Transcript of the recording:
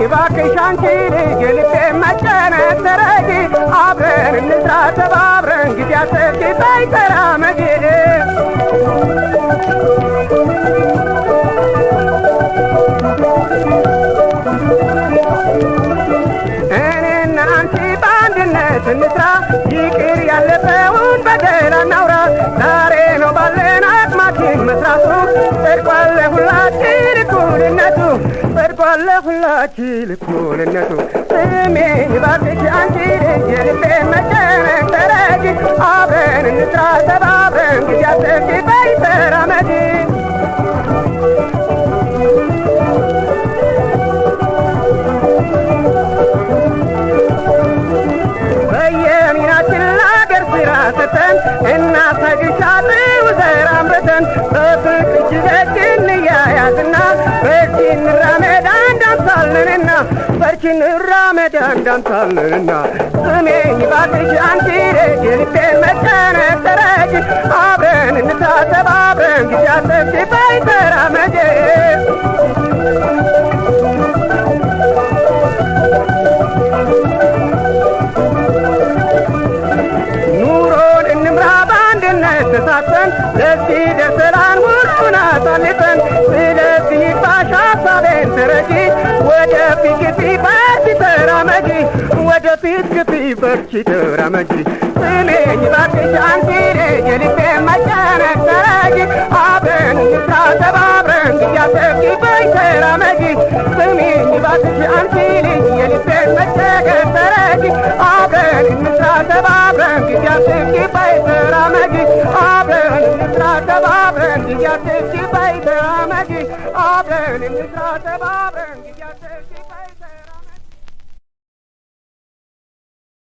እባክሽ አንቺ ልጅ ልቤ መጨነቅ ተረጂ አብረን እንስራ ተባብረን ጊዜ አሰብሽ ባይተራመጂ እኔና አንቺ በአንድነት እንስራ ይቅር ያለፈውን በደል አናውራ ዛሬ ነው ባለን አቅማችን መስራቱ ጽድቋል ለሁላችን እኩልነቱ ጽድቋል ለሁላችን እኩልነቱ ስሜኝ እባክሽ አንቺ ልጅ የልቤ መጨነቅ ተረጂ አብረን እንስራ ተባብረን ጊዜ አሰብሽ ባይተራመጂ በየሚናችን ለአገር ስራ ሰርተን እናሳድሻት ዘር አምርተን በፍቅር እጅ ለእጅ እንያያዝና በርቺ እንራመድ አንድ አምሳልንና በርቺ እንራመድ አንድ አምሳልንና ስሜኝ እባክሽ አንቺ ልጅ የልቤ መጨነቅ ተረጂ አብረን እንስራ ተባብረን ጊዜ አሰብሽ ባይተራመጂ ኑሮን እንምራ በአንድነት ተሳትፈን ለዚህ ደርሰናል ሁሉን አሳልፈን ስለዚህ ባሽ ሀሳቤን ተረጂ ወደፊት ግፊ በርቺ ተራመጂ ወደፊት ግፊ በርቺ ተራመጂ ስሜኝ እባክሽ አንቺ ልጅ የልቤ መጨነቅ ተረጂ አብረን እንስራ ተባብረን ጊዜ አሰብሽ ባይተራመጂ ስሜኝ እባክሽ አንቺ ልጅ የልቤ መጨነቅ ተረጂ አብረን እንስራ ተባብረን ጊዜ አሰብሽ ባይተራመጂ አብረን እንስራ ተባብረን ጊዜ አሰብሽ ባይተራመጂ አብረን እንስራ ተባብረን ጊዜ አሰብሽ